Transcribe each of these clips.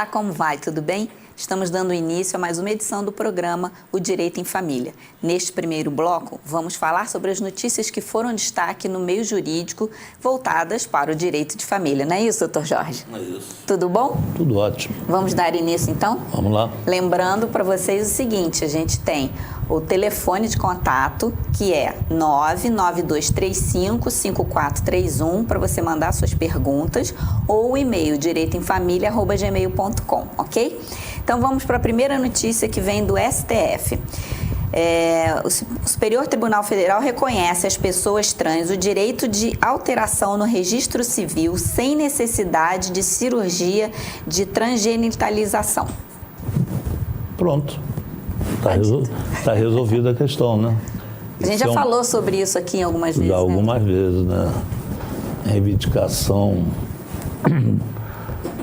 como vai? Tudo bem? Estamos dando início a mais uma edição do programa O Direito em Família. Neste primeiro bloco, vamos falar sobre as notícias que foram destaque no meio jurídico voltadas para o direito de família. Não é isso, doutor Jorge? É isso. Tudo bom? Tudo ótimo. Vamos dar início, então? Vamos lá. Lembrando para vocês o seguinte, a gente tem o telefone de contato, que é 99235-5431, para você mandar suas perguntas, ou o e-mail direitoemfamilia@gmail.com, ok? Então vamos para a primeira notícia que vem do STF. O Superior Tribunal Federal reconhece às pessoas trans o direito de alteração no registro civil sem necessidade de cirurgia de transgenitalização. Pronto. Está resolvida a questão, né? A gente já falou sobre isso aqui algumas vezes. Algumas vezes, né? A reivindicação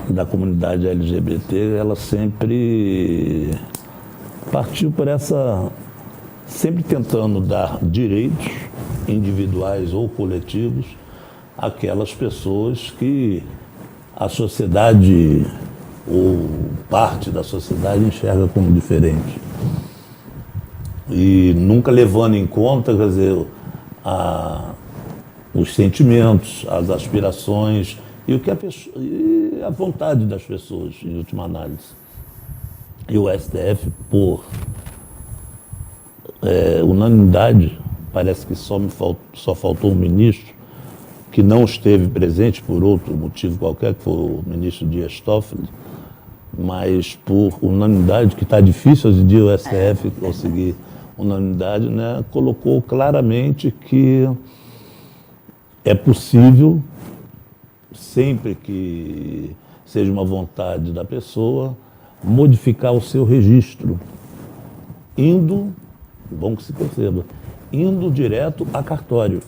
da comunidade LGBT, ela sempre partiu por essa, sempre tentando dar direitos individuais ou coletivos àquelas pessoas que a sociedade ou parte da sociedade enxerga como diferente. E nunca levando em conta, quer dizer, os sentimentos, as aspirações e o que e a vontade das pessoas, em última análise. E o STF, por unanimidade, parece que só faltou um ministro que não esteve presente por outro motivo qualquer, que foi o ministro Dias Toffoli, mas por unanimidade, que está difícil hoje em dia o STF conseguir unanimidade, né, colocou claramente que é possível, sempre que seja uma vontade da pessoa, modificar o seu registro, bom que se perceba, indo direto a cartório.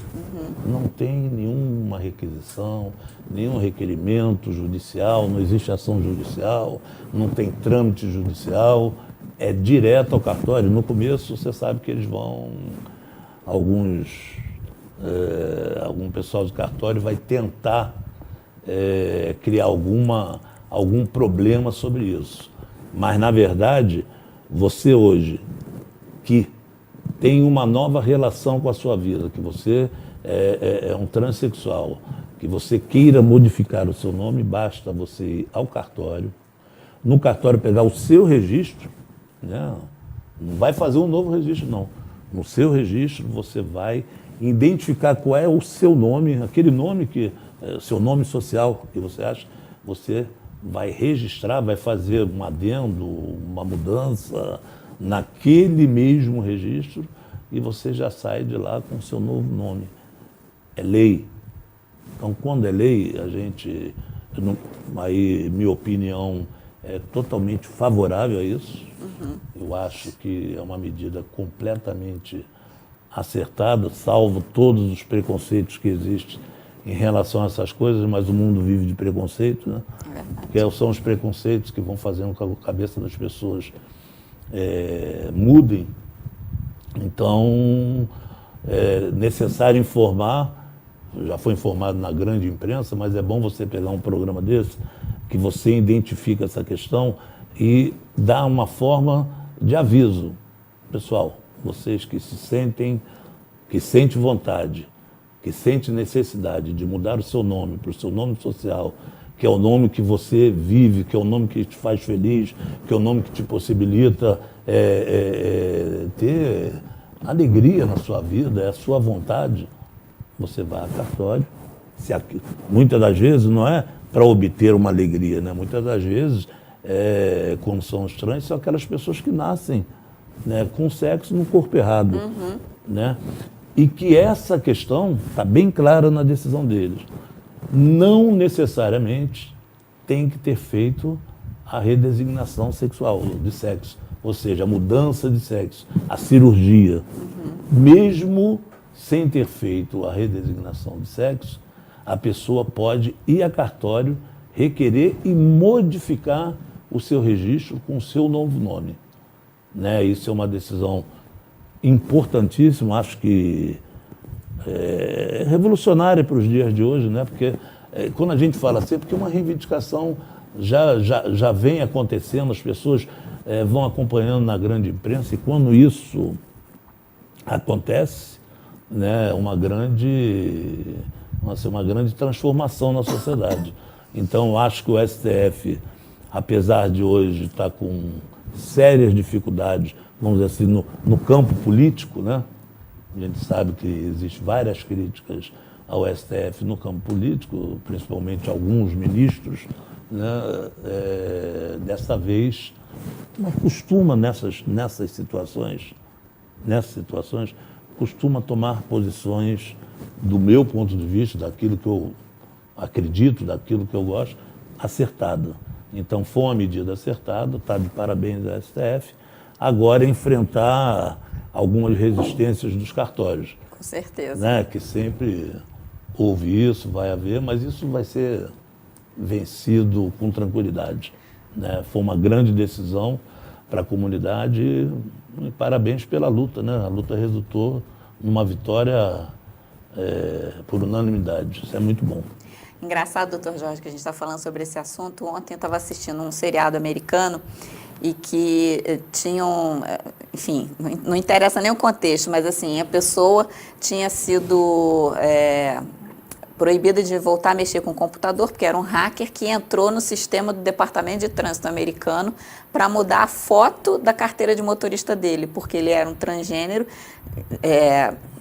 Não tem nenhuma requisição, nenhum requerimento judicial, não existe ação judicial, não tem trâmite judicial, é direto ao cartório. No começo, você sabe que eles vão, algum pessoal de cartório vai tentar criar algum problema sobre isso. Mas, na verdade, você hoje, que tem uma nova relação com a sua vida, que você é um transexual, que você queira modificar o seu nome, basta você ir ao cartório, no cartório pegar o seu registro, né? Não vai fazer um novo registro, não. No seu registro você vai identificar qual é o seu nome, aquele nome que seu nome social que você acha, você vai registrar, vai fazer um adendo, uma mudança naquele mesmo registro e você já sai de lá com o seu novo nome. É lei. Então, quando é lei, aí minha opinião é totalmente favorável a isso. Eu acho que é uma medida completamente acertada, salvo todos os preconceitos que existem em relação a essas coisas, mas o mundo vive de preconceito, né? Que são os preconceitos que vão fazendo com que a cabeça das pessoas mudem. Então, é necessário informar, já foi informado na grande imprensa, mas é bom você pegar um programa desse, que você identifica essa questão e dá uma forma de aviso. Pessoal, vocês que sentem vontade, que sentem necessidade de mudar o seu nome para o seu nome social, que é o nome que você vive, que é o nome que te faz feliz, que é o nome que te possibilita ter alegria na sua vida, é a sua vontade, você vai a cartório. Muitas das vezes não é para obter uma alegria, né? Muitas das vezes, quando são os trans, são aquelas pessoas que nascem, né, com sexo no corpo errado. Né? E que essa questão está bem clara na decisão deles. Não necessariamente tem que ter feito a redesignação sexual, de sexo, ou seja, a mudança de sexo, a cirurgia. Mesmo sem ter feito a redesignação de sexo, a pessoa pode ir a cartório, requerer e modificar o seu registro com o seu novo nome. Né? Isso é uma decisão importantíssima, acho que revolucionária para os dias de hoje, né? Porque quando a gente fala assim, é porque é uma reivindicação já vem acontecendo, as pessoas vão acompanhando na grande imprensa, e quando isso acontece, né, uma grande transformação na sociedade. Então, acho que o STF, apesar de hoje estar com sérias dificuldades, vamos dizer assim, no campo político, né? A gente sabe que existem várias críticas ao STF no campo político, principalmente alguns ministros, né? Dessa vez, não costuma nessas situações, costuma tomar posições, do meu ponto de vista, daquilo que eu acredito, daquilo que eu gosto, acertada. Então, foi uma medida acertada, está de parabéns ao STF. Agora, enfrentar algumas resistências dos cartórios. Com certeza. Né? Que sempre houve isso, vai haver, mas isso vai ser vencido com tranquilidade. Né? Foi uma grande decisão para a comunidade e parabéns pela luta. Né? A luta resultou numa vitória por unanimidade. Isso é muito bom. Engraçado, doutor Jorge, que a gente está falando sobre esse assunto. Ontem eu estava assistindo um seriado americano e que tinham, enfim, não interessa nem o contexto, mas assim, a pessoa tinha sido proibida de voltar a mexer com o computador, porque era um hacker que entrou no sistema do Departamento de Trânsito americano para mudar a foto da carteira de motorista dele, porque ele era um transgênero,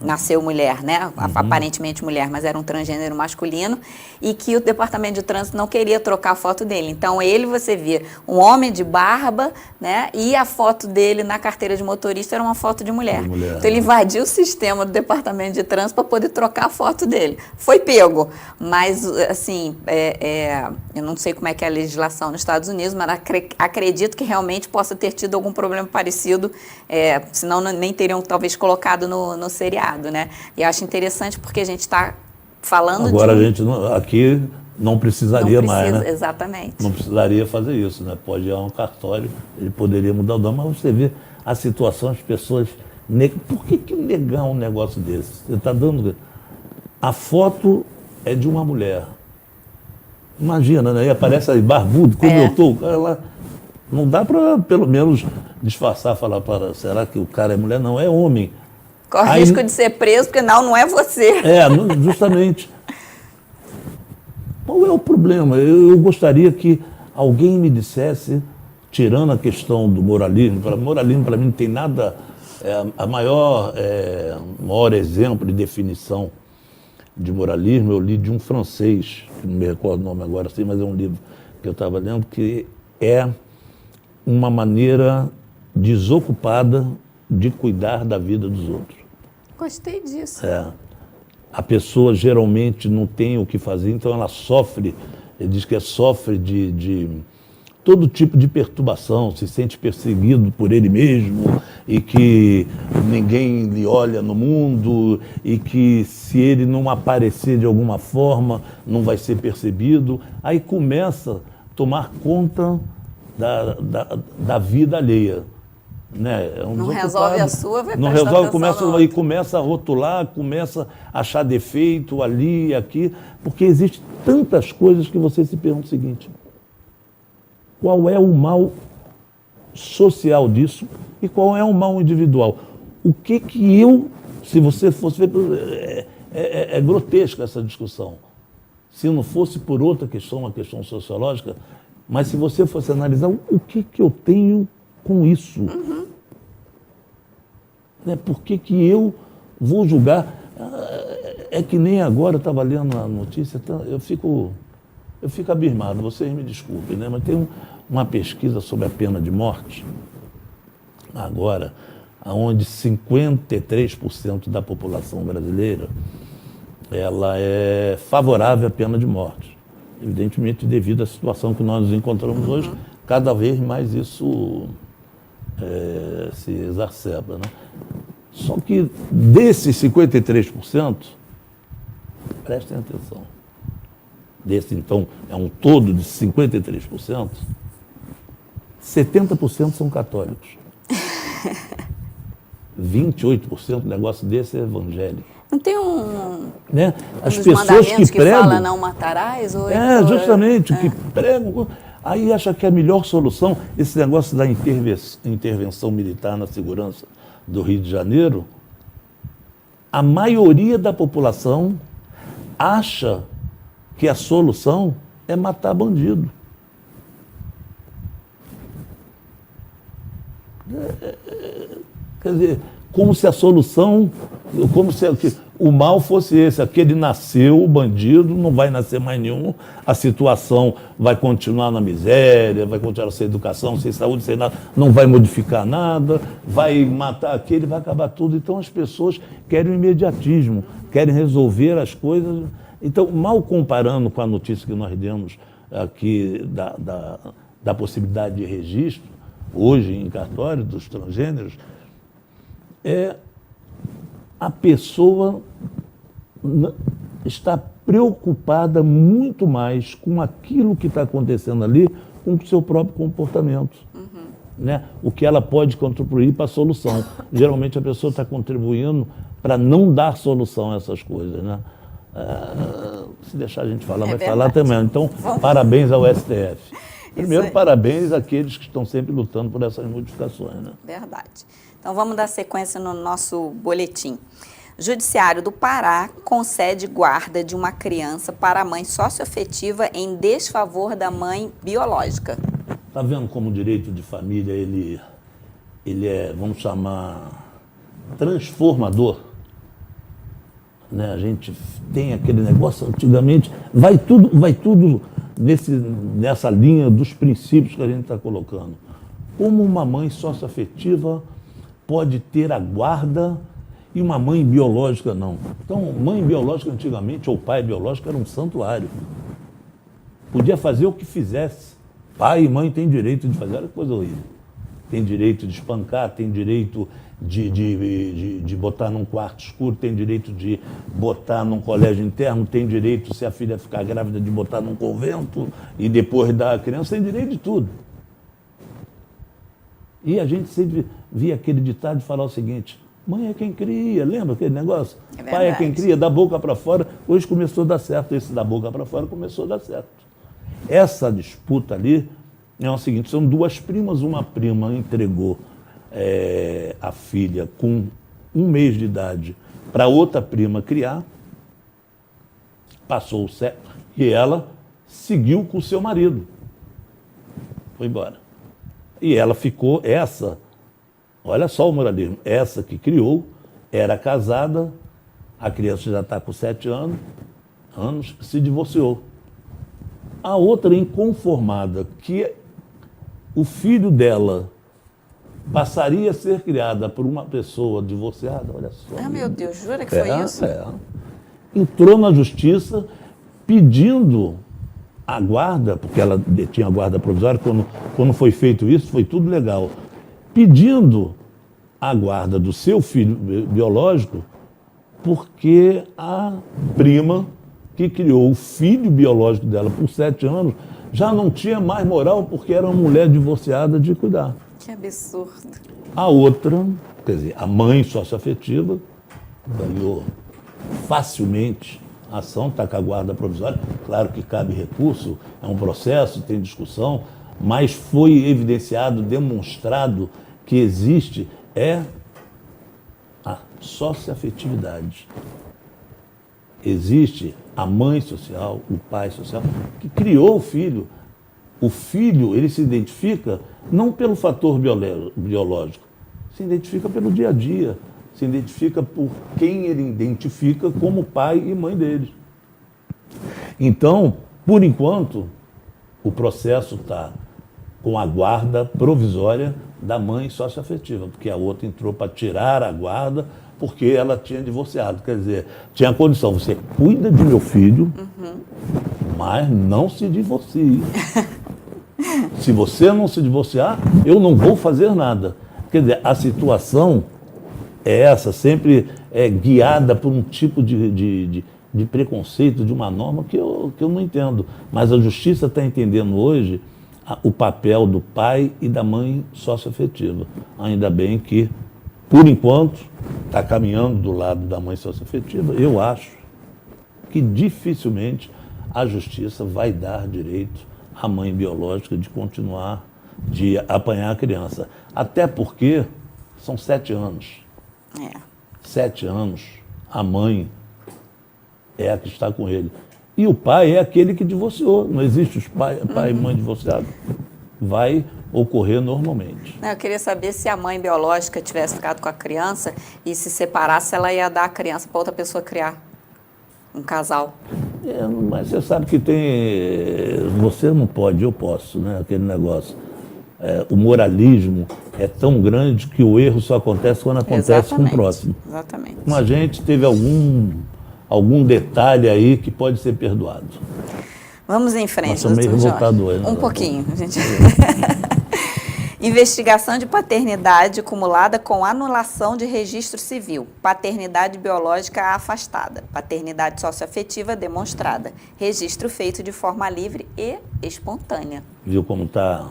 nasceu mulher, né? Aparentemente mulher, mas era um transgênero masculino, e que o Departamento de Trânsito não queria trocar a foto dele. Então, você via um homem de barba, né? E a foto dele na carteira de motorista era uma foto de mulher. Então, ele invadiu o sistema do Departamento de Trânsito para poder trocar a foto dele. Foi pego, mas, assim, eu não sei como é que é a legislação nos Estados Unidos, mas acredito que realmente possa ter tido algum problema parecido, senão nem teriam, talvez, colocado no seriado, né? E eu acho interessante porque a gente está falando agora a gente aqui não precisaria mais, né? Exatamente. Não precisaria fazer isso, né? Pode ir a um cartório, ele poderia mudar o nome, mas você vê a situação, as pessoas... Por que negar um negócio desse? Você está dando... A foto é de uma mulher. Imagina, né? E aparece aí, barbudo, como eu estou, o cara lá... Não dá para, pelo menos, disfarçar, falar, será que o cara é mulher? Não, é homem. Corre risco de ser preso, porque não é você. Justamente. Qual é o problema? Eu gostaria que alguém me dissesse, tirando a questão do moralismo, moralismo para mim não tem nada, maior exemplo de definição de moralismo, eu li de um francês, que não me recordo o nome agora, assim, mas é um livro que eu estava lendo, que é uma maneira desocupada de cuidar da vida dos outros. Gostei disso. A pessoa geralmente não tem o que fazer, então ela sofre, ele diz que sofre de todo tipo de perturbação, se sente perseguido por ele mesmo e que ninguém lhe olha no mundo e que se ele não aparecer de alguma forma não vai ser percebido. Aí começa a tomar conta da vida alheia. Né? Não resolve a sua, vai não resolve, começa a rotular, começa a achar defeito ali e aqui, porque existem tantas coisas que você se pergunta o seguinte: qual é o mal social disso e qual é o mal individual? O que eu, se você fosse ver, é grotesca essa discussão. Se não fosse por outra questão, uma questão sociológica, mas se você fosse analisar o que eu tenho com isso, né? Por que eu vou julgar? É que nem agora, eu estava lendo a notícia, eu fico abismado, vocês me desculpem, né? Mas tem uma pesquisa sobre a pena de morte, agora, onde 53% da população brasileira ela é favorável à pena de morte. Evidentemente, devido à situação que nós nos encontramos hoje, cada vez mais isso se exacerba, né? Só que desses 53%, prestem atenção, então, é um todo de 53%, 70% são católicos. 28% do negócio desse é evangélico. Não tem né? As pessoas que pregam... fala não matarás? Ou justamente, que pregam... Aí acha que a melhor solução, esse negócio da intervenção militar na segurança do Rio de Janeiro, a maioria da população acha que a solução é matar bandido. Quer dizer, como se a solução, como se o mal fosse esse, aquele nasceu, o bandido, não vai nascer mais nenhum, a situação vai continuar na miséria, vai continuar sem educação, sem saúde, sem nada, não vai modificar nada, vai matar aquele, vai acabar tudo. Então as pessoas querem o imediatismo, querem resolver as coisas. Então, mal comparando com a notícia que nós demos aqui da possibilidade de registro, hoje em cartório dos transgêneros, a pessoa está preocupada muito mais com aquilo que está acontecendo ali, com o seu próprio comportamento. Né? O que ela pode contribuir para a solução. Geralmente a pessoa está contribuindo para não dar solução a essas coisas. Né? Se deixar a gente falar, vai verdade. falar também. Então, parabéns ao STF. Primeiro, parabéns àqueles que estão sempre lutando por essas modificações. Né? Verdade. Então, vamos dar sequência no nosso boletim. Judiciário do Pará concede guarda de uma criança para a mãe socioafetiva em desfavor da mãe biológica. Está vendo como o direito de família ele é, vamos chamar, transformador? Né? A gente tem aquele negócio, antigamente, vai tudo nessa linha dos princípios que a gente está colocando. Como uma mãe socioafetiva pode ter a guarda e uma mãe biológica não? Então, mãe biológica antigamente, ou pai biológico, era um santuário. Podia fazer o que fizesse. Pai e mãe têm direito de fazer, era coisa horrível. Tem direito de espancar, tem direito de botar num quarto escuro, tem direito de botar num colégio interno, tem direito, se a filha ficar grávida, de botar num convento e depois dar a criança, tem direito de tudo. E a gente sempre via aquele ditado de falar o seguinte: mãe é quem cria, lembra aquele negócio? Pai é quem cria, da boca para fora. Hoje começou a dar certo, esse da boca para fora começou a dar certo. Essa disputa ali é o seguinte: são duas primas, uma prima entregou a filha com 1 mês de idade para outra prima criar, passou o certo, e ela seguiu com o seu marido, foi embora. E ela ficou, olha só o moralismo, essa que criou, era casada, a criança já está com 7 anos, se divorciou. A outra inconformada, que o filho dela passaria a ser criada por uma pessoa divorciada, olha só. Ah, meu Deus, jura que foi isso? Entrou na justiça pedindo a guarda, porque ela detinha a guarda provisória, quando foi feito isso, foi tudo legal, pedindo a guarda do seu filho biológico, porque a prima que criou o filho biológico dela por 7 anos já não tinha mais moral, porque era uma mulher divorciada de cuidar. Que absurdo. A outra, quer dizer, a mãe socioafetiva, ganhou facilmente a ação, está com a guarda provisória. Claro que cabe recurso, é um processo, tem discussão, mas foi evidenciado, demonstrado que existe a socioafetividade. Existe a mãe social, o pai social, que criou o filho. O filho, ele se identifica não pelo fator biológico, se identifica pelo dia a dia, se identifica por quem ele identifica como pai e mãe dele. Então, por enquanto, o processo está com a guarda provisória da mãe socioafetiva, porque a outra entrou para tirar a guarda porque ela tinha divorciado. Quer dizer, tinha a condição: você cuida de meu filho, mas não se divorcie. Se você não se divorciar, eu não vou fazer nada. Quer dizer, a situação é essa, sempre é guiada por um tipo de preconceito, de uma norma que eu não entendo. Mas a justiça está entendendo hoje o papel do pai e da mãe socioafetiva. Ainda bem que, por enquanto, está caminhando do lado da mãe socioafetiva. Eu acho que dificilmente a justiça vai dar direito a mãe biológica de continuar, de apanhar a criança. Até porque são 7 anos. 7 anos, a mãe é a que está com ele. E o pai é aquele que divorciou. Não existe os pai e mãe divorciados. Vai ocorrer normalmente. Eu queria saber se a mãe biológica tivesse ficado com a criança e se separasse, ela ia dar a criança para outra pessoa criar. Um casal. Mas você sabe que tem... Você não pode, eu posso, né? Aquele negócio. O moralismo é tão grande que o erro só acontece quando acontece com o próximo. Exatamente. Com a gente teve algum detalhe aí que pode ser perdoado. Vamos em frente, doutor Jorge. Revoltado aí, né? Um pouquinho, gente. Investigação de paternidade acumulada com anulação de registro civil. Paternidade biológica afastada. Paternidade socioafetiva demonstrada. Registro feito de forma livre e espontânea. Viu como está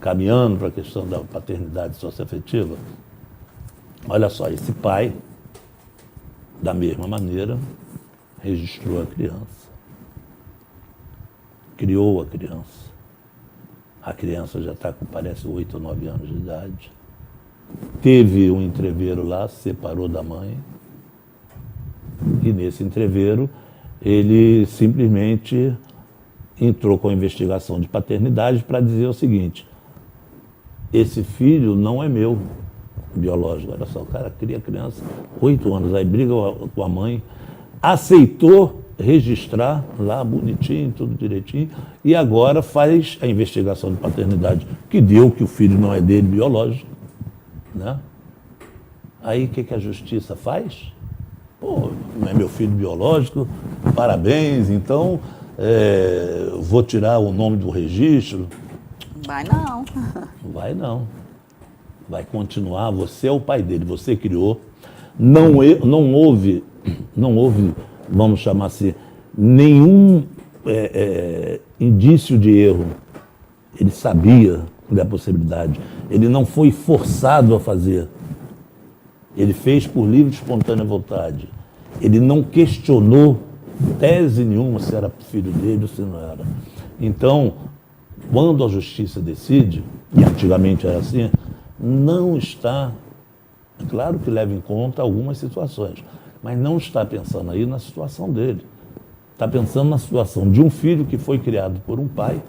caminhando para a questão da paternidade socioafetiva? Olha só, esse pai, da mesma maneira, registrou a criança. Criou a criança. A criança já está com, parece, 8 ou 9 anos de idade. Teve um entreveiro lá, se separou da mãe. E nesse entreveiro, ele simplesmente entrou com a investigação de paternidade para dizer o seguinte: esse filho não é meu biológico. Olha só, o cara cria a criança, 8 anos, aí briga com a mãe, aceitou registrar lá bonitinho, tudo direitinho, e agora faz a investigação de paternidade, que deu que o filho não é dele biológico, né? Aí o que a justiça faz? Pô, não é meu filho biológico, parabéns, então vou tirar o nome do registro. Vai não. Vai não. Vai continuar, você é o pai dele, você criou, não houve, vamos chamar assim, nenhum indício de erro. Ele sabia da possibilidade. Ele não foi forçado a fazer. Ele fez por livre e espontânea vontade. Ele não questionou tese nenhuma se era filho dele ou se não era. Então, quando a justiça decide, e antigamente era assim, não está, claro que leva em conta algumas situações, mas não está pensando aí na situação dele. Está pensando na situação de um filho que foi criado por um pai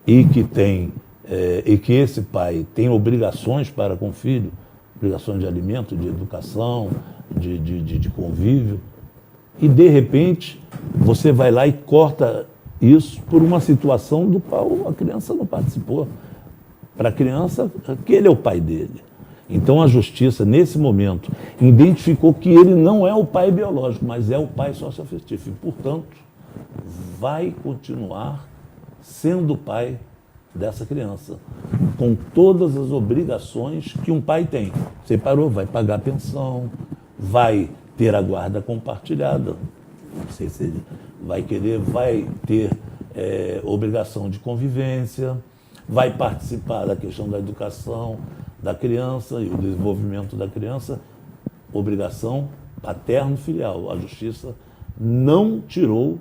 e que esse pai tem obrigações para com o filho, obrigações de alimento, de educação, de convívio, e de repente você vai lá e corta isso por uma situação do qual a criança não participou. Para a criança, aquele é o pai dele. Então a justiça, nesse momento, identificou que ele não é o pai biológico, mas é o pai socioafetivo. E, portanto, vai continuar sendo o pai dessa criança, com todas as obrigações que um pai tem. Separou, vai pagar pensão, vai ter a guarda compartilhada, não sei se ele vai ter obrigação de convivência, vai participar da questão da educação da criança e o desenvolvimento da criança, obrigação paterno-filial. A justiça não tirou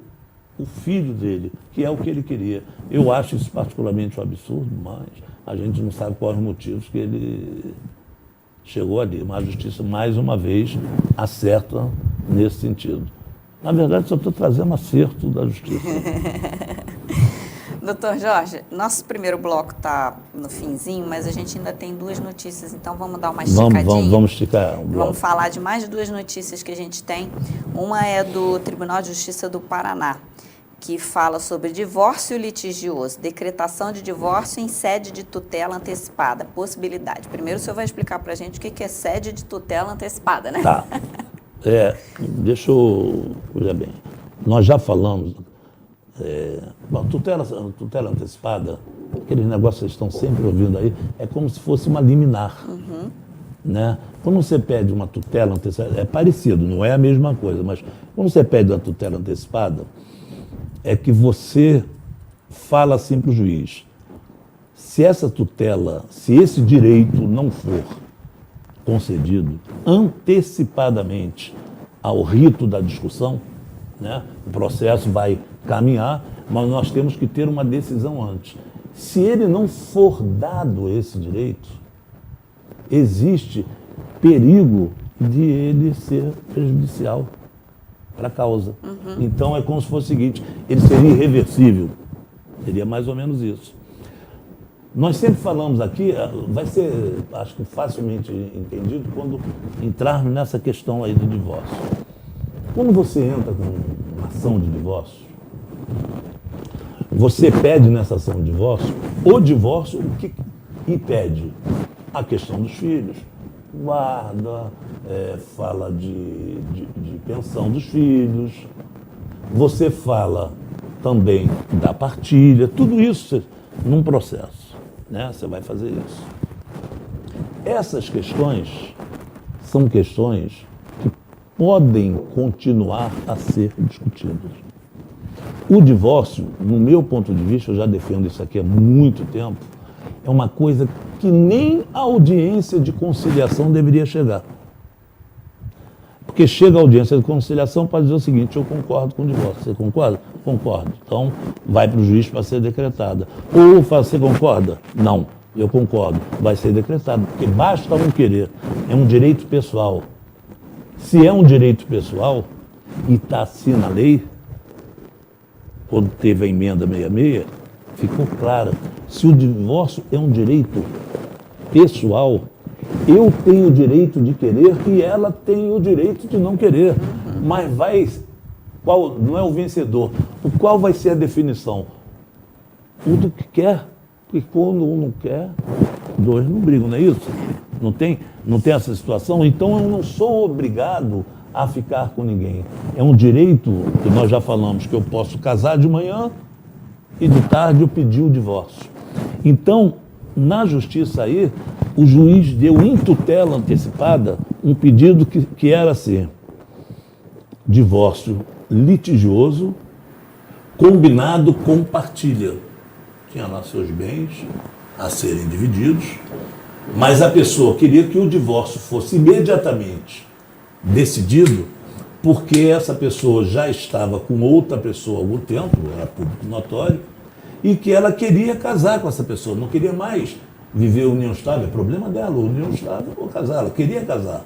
o filho dele, que é o que ele queria. Eu acho isso particularmente um absurdo, mas a gente não sabe quais os motivos que ele chegou ali. Mas a justiça, mais uma vez, acerta nesse sentido. Na verdade, só estou trazendo acerto da justiça. Doutor Jorge, nosso primeiro bloco está no finzinho, mas a gente ainda tem 2 notícias, então vamos dar uma esticadinha. Vamos esticar o bloco. Vamos falar de mais de 2 notícias que a gente tem. Uma é do Tribunal de Justiça do Paraná, que fala sobre divórcio litigioso, decretação de divórcio em sede de tutela antecipada, possibilidade. Primeiro o senhor vai explicar para a gente o que é sede de tutela antecipada, né? Tá. Deixa eu... Veja bem, nós já falamos... tutela antecipada, aqueles negócios que vocês estão sempre ouvindo aí, é como se fosse uma liminar. Né? Quando você pede uma tutela antecipada, é parecido, não é a mesma coisa, mas quando você pede uma tutela antecipada, é que você fala assim para o juiz: se essa tutela, se esse direito não for concedido antecipadamente ao rito da discussão, né, o processo vai caminhar, mas nós temos que ter uma decisão antes. Se ele não for dado esse direito, existe perigo de ele ser prejudicial para a causa. Então é como se fosse o seguinte, ele seria irreversível. Seria mais ou menos isso. Nós sempre falamos aqui, vai ser, acho que facilmente entendido, quando entrarmos nessa questão aí do divórcio. Quando você entra com uma ação de divórcio, você pede nessa ação de divórcio, o divórcio, o que impede? A questão dos filhos, guarda, fala de pensão dos filhos, você fala também da partilha, tudo isso num processo. Né? Você vai fazer isso. Essas questões são questões que podem continuar a ser discutidas. O divórcio, no meu ponto de vista, eu já defendo isso aqui há muito tempo, é uma coisa que nem a audiência de conciliação deveria chegar. Porque chega a audiência de conciliação para dizer o seguinte, eu concordo com o divórcio. Você concorda? Concordo. Então, vai para o juiz para ser decretada. Ou você concorda? Não, eu concordo. Vai ser decretado, porque basta um querer. É um direito pessoal. Se é um direito pessoal e está assim na lei, quando teve a emenda 66, ficou claro. Se o divórcio é um direito pessoal, eu tenho o direito de querer e ela tem o direito de não querer. Mas qual não é o vencedor? Qual vai ser a definição? O do que quer. Porque quando um não quer, dois não brigam, não é isso? Não tem essa situação? Então eu não sou obrigado a ficar com ninguém. É um direito que nós já falamos, que eu posso casar de manhã e de tarde eu pedir o divórcio. Então, na justiça aí, o juiz deu em tutela antecipada um pedido que era assim, divórcio litigioso, combinado com partilha. Tinha lá seus bens a serem divididos, mas a pessoa queria que o divórcio fosse imediatamente decidido, porque essa pessoa já estava com outra pessoa há algum tempo, era público notório, e que ela queria casar com essa pessoa, não queria mais viver união estável, é problema dela, união estável ou casar, ela queria casar.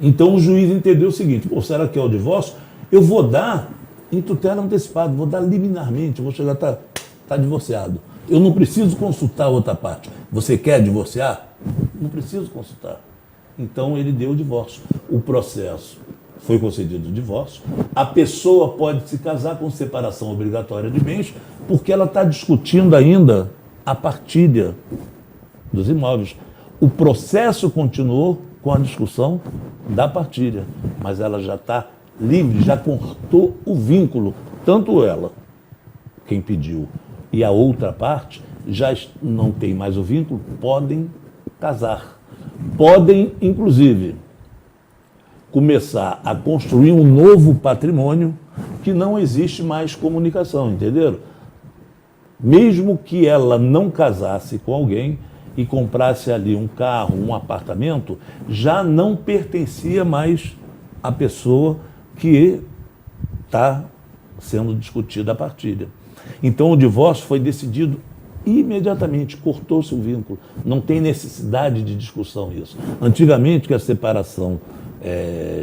Então o juiz entendeu o seguinte, será que é o divórcio? Eu vou dar em tutela antecipada, vou dar liminarmente, vou chegar, tá divorciado. Eu não preciso consultar a outra parte. Você quer divorciar? Não preciso consultar. Então ele deu o divórcio. O processo foi concedido o divórcio. A pessoa pode se casar com separação obrigatória de bens, porque ela está discutindo ainda a partilha dos imóveis. O processo continuou com a discussão da partilha, mas ela já está livre, já cortou o vínculo, tanto ela, quem pediu, e a outra parte, já não tem mais o vínculo, podem casar. Podem, inclusive, começar a construir um novo patrimônio que não existe mais comunicação, entenderam? Mesmo que ela não casasse com alguém e comprasse ali um carro, um apartamento, já não pertencia mais à pessoa que está sendo discutida a partilha. Então o divórcio foi decidido imediatamente, cortou-se o vínculo. Não tem necessidade de discussão isso. Antigamente, que a separação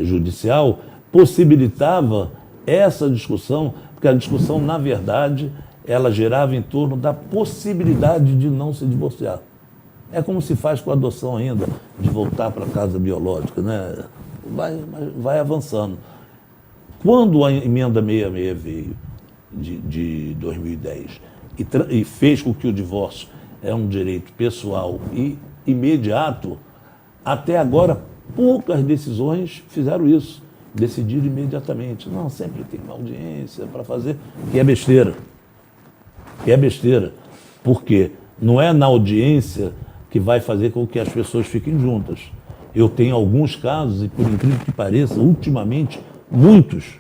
judicial possibilitava essa discussão, porque a discussão, na verdade, ela girava em torno da possibilidade de não se divorciar. É como se faz com a adoção ainda, de voltar para a casa biológica, né? Vai avançando. Quando a emenda 66 veio de 2010 e fez com que o divórcio é um direito pessoal e imediato, até agora poucas decisões fizeram isso, decidiram imediatamente. Não, sempre tem uma audiência para fazer, que é besteira. Que é besteira. Porque não é na audiência que vai fazer com que as pessoas fiquem juntas. Eu tenho alguns casos, e por incrível que pareça, ultimamente, muitos,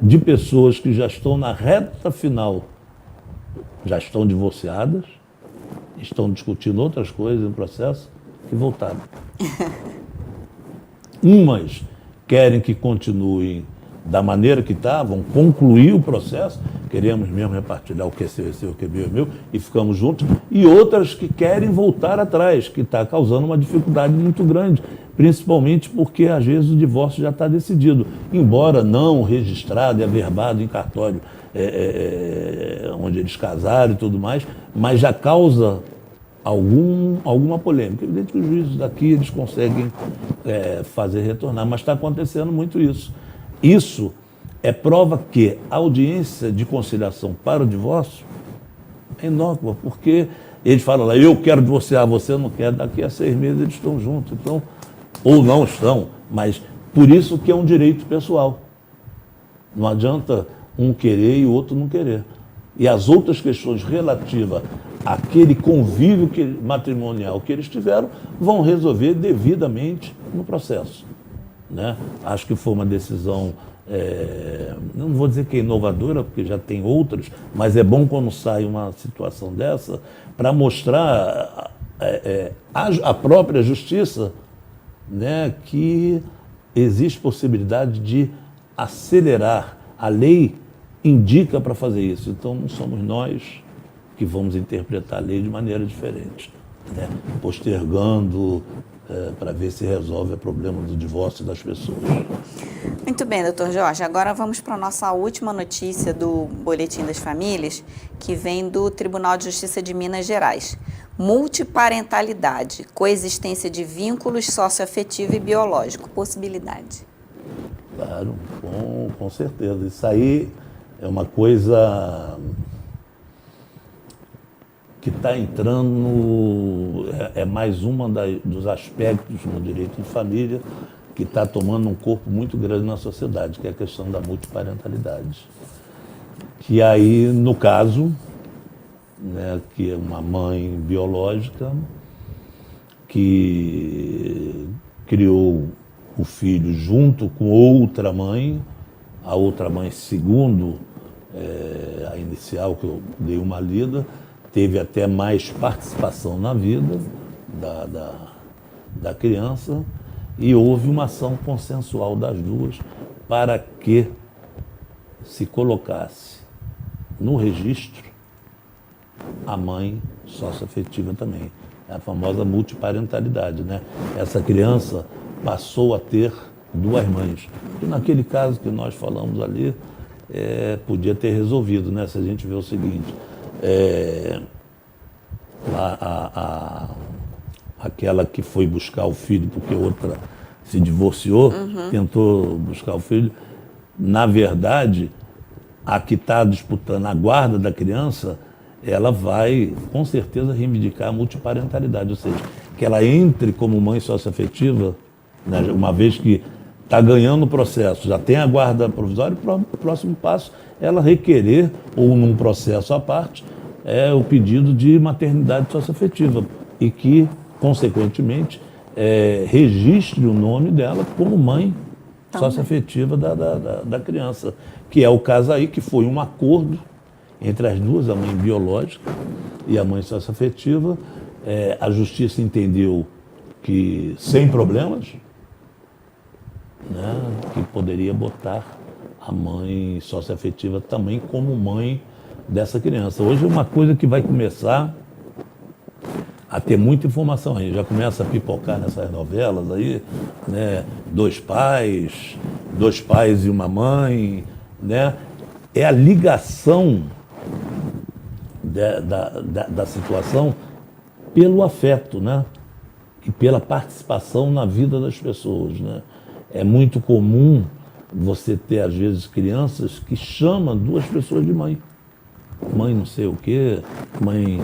de pessoas que já estão na reta final, já estão divorciadas, estão discutindo outras coisas no processo, e voltaram. Umas querem que continuem da maneira que estavam, concluir o processo, queremos mesmo repartilhar o que é seu, o que é meu, e ficamos juntos, e outras que querem voltar atrás, que está causando uma dificuldade muito grande, principalmente porque, às vezes, o divórcio já está decidido, embora não registrado e averbado em cartório, onde eles casaram e tudo mais, mas já causa alguma polêmica. Evidente que os juízes daqui eles conseguem fazer retornar, mas está acontecendo muito isso. Isso é prova que a audiência de conciliação para o divórcio é inócua, porque eles falam lá, eu quero divorciar, você não quer, daqui a 6 meses eles estão juntos, então, ou não estão, mas por isso que é um direito pessoal. Não adianta um querer e o outro não querer. E as outras questões relativas àquele convívio matrimonial que eles tiveram vão resolver devidamente no processo, né? Acho que foi uma decisão, não vou dizer que é inovadora, porque já tem outras, mas é bom quando sai uma situação dessa para mostrar a própria justiça, né, que existe possibilidade de acelerar. A lei indica para fazer isso, então não somos nós que vamos interpretar a lei de maneira diferente, né? Postergando para ver se resolve o problema do divórcio das pessoas. Muito bem, doutor Jorge. Agora vamos para a nossa última notícia do Boletim das Famílias, que vem do Tribunal de Justiça de Minas Gerais. Multiparentalidade, coexistência de vínculos socioafetivo e biológico. Possibilidade. Claro, com certeza. Isso aí é uma coisa que está entrando, é mais uma dos aspectos no direito de família que está tomando um corpo muito grande na sociedade, que é a questão da multiparentalidade. Que aí, no caso, né, que é uma mãe biológica que criou o filho junto com outra mãe, a outra mãe, segundo a inicial que eu dei uma lida, teve até mais participação na vida da criança e houve uma ação consensual das duas para que se colocasse no registro a mãe socioafetiva também, a famosa multiparentalidade, né? Essa criança passou a ter 2 mães. E naquele caso que nós falamos ali, podia ter resolvido, né? Se a gente vê o seguinte, aquela que foi buscar o filho porque outra se divorciou, tentou buscar o filho, na verdade, a que está disputando a guarda da criança, ela vai, com certeza, reivindicar a multiparentalidade, ou seja, que ela entre como mãe socioafetiva, né, uma vez que está ganhando o processo, já tem a guarda provisória, o próximo passo ela requerer, ou num processo à parte, o pedido de maternidade socioafetiva e que, consequentemente, registre o nome dela como mãe socioafetiva da criança, que é o caso aí que foi um acordo entre as duas, a mãe biológica e a mãe socioafetiva. A justiça entendeu que sem problemas, né, que poderia botar a mãe socioafetiva também como mãe dessa criança. Hoje é uma coisa que vai começar a ter muita informação aí, já começa a pipocar nessas novelas aí, né, 2 pais e uma mãe, né? É a ligação da situação pelo afeto, né? E pela participação na vida das pessoas, né? É muito comum você ter, às vezes, crianças que chamam 2 pessoas de mãe. Mãe não sei o quê, mãe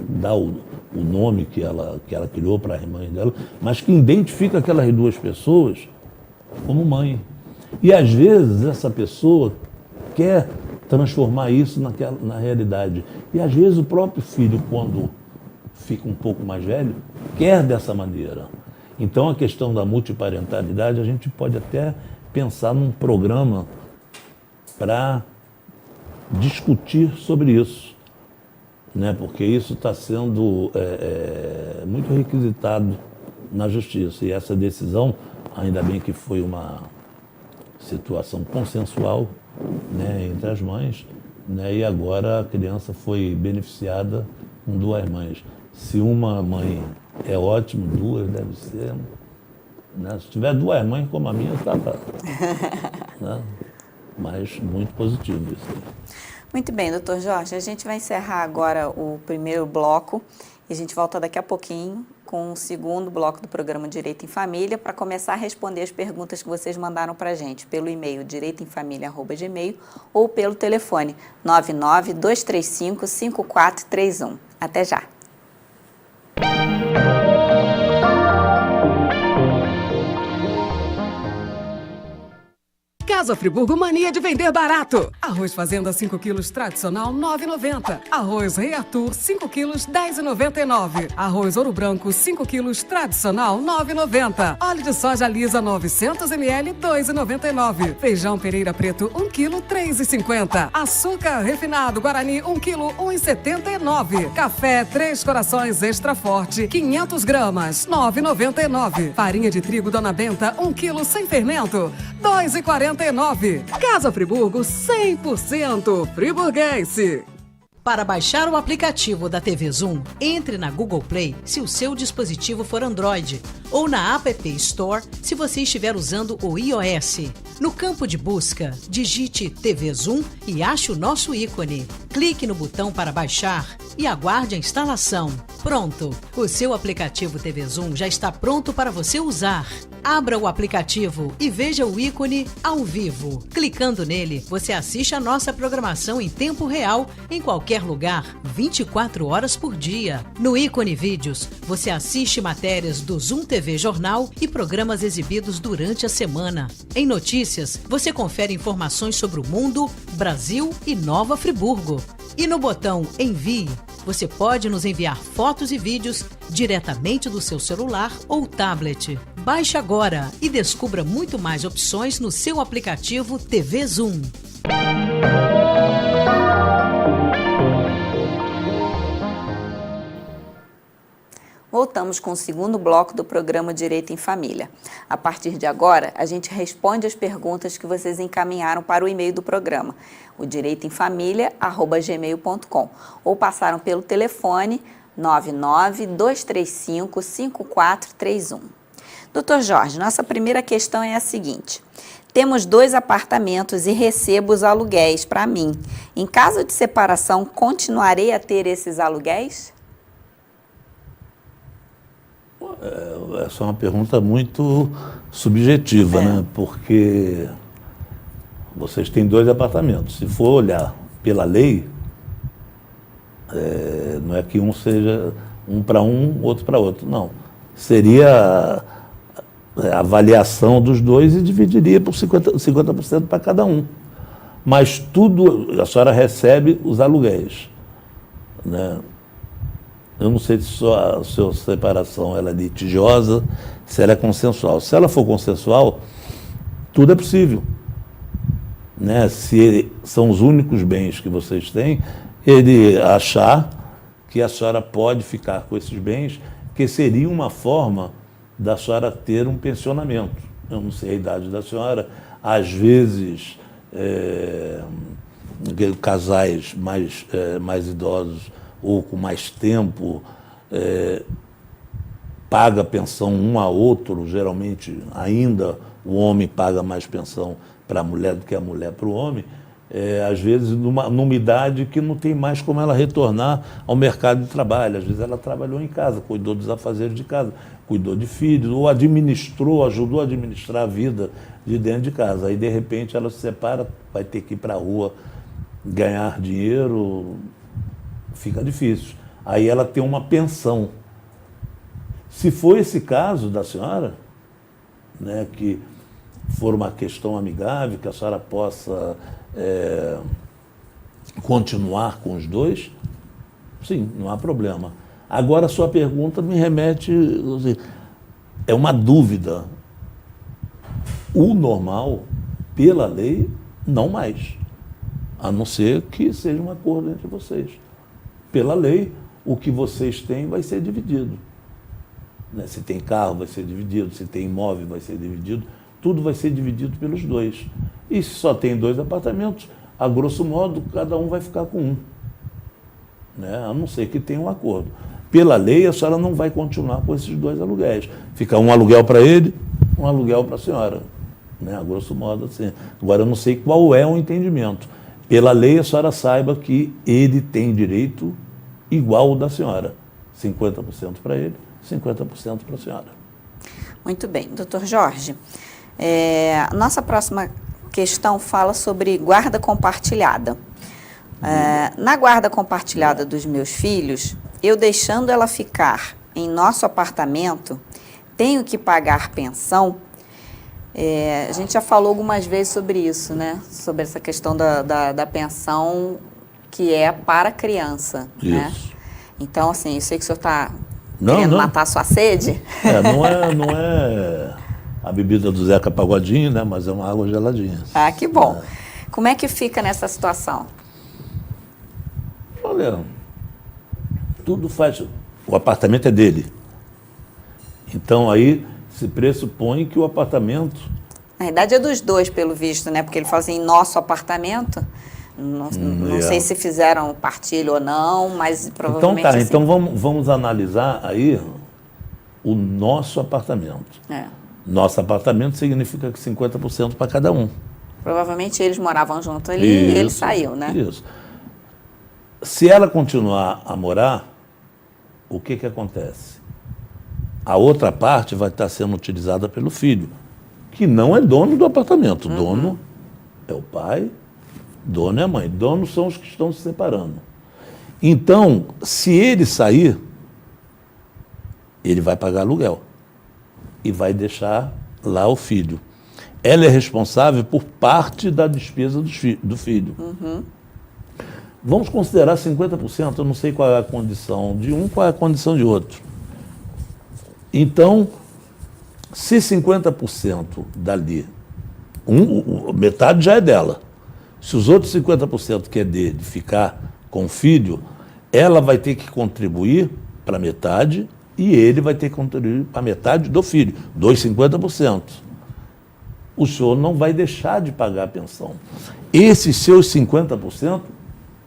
dá o nome que ela criou para as mães dela, mas que identifica aquelas 2 pessoas como mãe. E, às vezes, essa pessoa quer transformar isso na realidade. E, às vezes, o próprio filho, quando fica um pouco mais velho, quer dessa maneira. Então, a questão da multiparentalidade, a gente pode até pensar num programa para discutir sobre isso, né? Porque isso está sendo muito requisitado na justiça. E essa decisão, ainda bem que foi uma situação consensual, né, entre as mães, né? E agora a criança foi beneficiada com 2 mães. Se uma mãe é ótimo, 2 deve ser. Né? Se tiver 2 mães como a minha, estava. Né? Mas muito positivo isso. Muito bem, doutor Jorge. A gente vai encerrar agora o primeiro bloco e a gente volta daqui a pouquinho com o segundo bloco do programa Direito em Família para começar a responder as perguntas que vocês mandaram para a gente pelo e-mail direitoemfamilia@gmail ou pelo telefone 99-235-5431. Até já! Casa Friburgo mania de vender barato. Arroz Fazenda 5 quilos tradicional 9,90. Arroz Rei Arthur 5 quilos 10,99. Arroz Ouro Branco 5 quilos tradicional 9,90. Óleo de soja lisa 900 ml 2,99. Feijão Pereira Preto 1 quilo 3,50. Açúcar refinado Guarani 1 quilo 1,79. Café Três Corações Extra Forte 500 gramas 9,99. Farinha de trigo Dona Benta 1 quilo sem fermento 2,49. Casa Friburgo 100% friburguense. Para baixar o aplicativo da TV Zoom, entre na Google Play se o seu dispositivo for Android ou na App Store se você estiver usando o iOS. No campo de busca, digite TV Zoom e ache o nosso ícone. Clique no botão para baixar e aguarde a instalação. Pronto! O seu aplicativo TV Zoom já está pronto para você usar. Abra o aplicativo e veja o ícone ao vivo. Clicando nele, você assiste a nossa programação em tempo real, em qualquer lugar, 24 horas por dia. No ícone Vídeos, você assiste matérias do Zoom TV Jornal e programas exibidos durante a semana. Em Notícias, você confere informações sobre o mundo, Brasil e Nova Friburgo. E no botão Envie, você pode nos enviar fotos e vídeos diretamente do seu celular ou tablet. Baixe agora e descubra muito mais opções no seu aplicativo TV Zoom. Voltamos com o segundo bloco do programa Direito em Família. A partir de agora, a gente responde as perguntas que vocês encaminharam para o e-mail do programa, o direitoemfamilia@gmail.com, ou passaram pelo telefone 99-235-5431. Doutor Jorge, nossa primeira questão é a seguinte: temos 2 apartamentos e recebo os aluguéis para mim. Em caso de separação, continuarei a ter esses aluguéis? Essa é uma pergunta muito subjetiva, né? Porque vocês têm 2 apartamentos. Se for olhar pela lei, não é que um seja um para um, outro para outro. Não. Seria a avaliação dos 2 e dividiria por 50% para cada um. Mas tudo, a senhora recebe os aluguéis, né? Eu não sei se a sua separação ela é litigiosa, se ela é consensual. Se ela for consensual, tudo é possível, né? Se são os únicos bens que vocês têm, ele achar que a senhora pode ficar com esses bens, que seria uma forma da senhora ter um pensionamento. Eu não sei a idade da senhora, às vezes casais mais idosos ou com mais tempo, paga pensão um a outro, geralmente ainda o homem paga mais pensão para a mulher do que a mulher para o homem, às vezes numa idade que não tem mais como ela retornar ao mercado de trabalho. Às vezes ela trabalhou em casa, cuidou dos afazeres de casa, cuidou de filhos, ou ajudou a administrar a vida de dentro de casa. Aí de repente ela se separa, vai ter que ir para a rua ganhar dinheiro, fica difícil. Aí ela tem uma pensão. Se for esse caso da senhora, né, que for uma questão amigável, que a senhora possa continuar com os 2, sim, não há problema. Agora a sua pergunta me remete, é uma dúvida. O normal, pela lei, não mais, a não ser que seja um acordo entre vocês. Pela lei, o que vocês têm vai ser dividido. Né? Se tem carro, vai ser dividido. Se tem imóvel, vai ser dividido. Tudo vai ser dividido pelos 2. E se só tem 2 apartamentos, a grosso modo, cada um vai ficar com um, né? A não ser que tenha um acordo. Pela lei, a senhora não vai continuar com esses 2 aluguéis. Fica um aluguel para ele, um aluguel para a senhora, né? A grosso modo, assim. Agora, eu não sei qual é o entendimento. Pela lei, a senhora saiba que ele tem direito igual ao da senhora. 50% para ele, 50% para a senhora. Muito bem. Doutor Jorge, a nossa próxima questão fala sobre guarda compartilhada. Na guarda compartilhada dos meus filhos, eu deixando ela ficar em nosso apartamento, tenho que pagar pensão? A gente já falou algumas vezes sobre isso, né? Sobre essa questão da pensão que é para a criança, Isso. né? Então, assim, eu sei que o senhor está Não, querendo não. matar a sua sede. Não é a bebida do Zeca Pagodinho, né? Mas é uma água geladinha. Ah, que bom. Como é que fica nessa situação? Olha, tudo faz... O apartamento é dele. Então, aí se pressupõe que o apartamento... Na verdade é dos dois, pelo visto, né? Porque ele fala assim, nosso apartamento. Não sei se fizeram partilha ou não, mas provavelmente Então tá, assim. então vamos analisar aí o nosso apartamento. Nosso apartamento significa que 50% para cada um. Provavelmente eles moravam junto ali e ele saiu, né? Isso. Se ela continuar a morar, o que acontece? A outra parte vai estar sendo utilizada pelo filho, que não é dono do apartamento. Dono é o pai, dono é a mãe. Dono são os que estão se separando. Então, se ele sair, ele vai pagar aluguel e vai deixar lá o filho. Ela é responsável por parte da despesa do filho. Vamos considerar 50%, eu não sei qual é a condição de um, qual é a condição de outro. Então, se 50% dali, metade já é dela. Se os outros 50% que é dele ficar com o filho, ela vai ter que contribuir para metade e ele vai ter que contribuir para metade do filho, dos 50%. O senhor não vai deixar de pagar a pensão. Esses seus 50%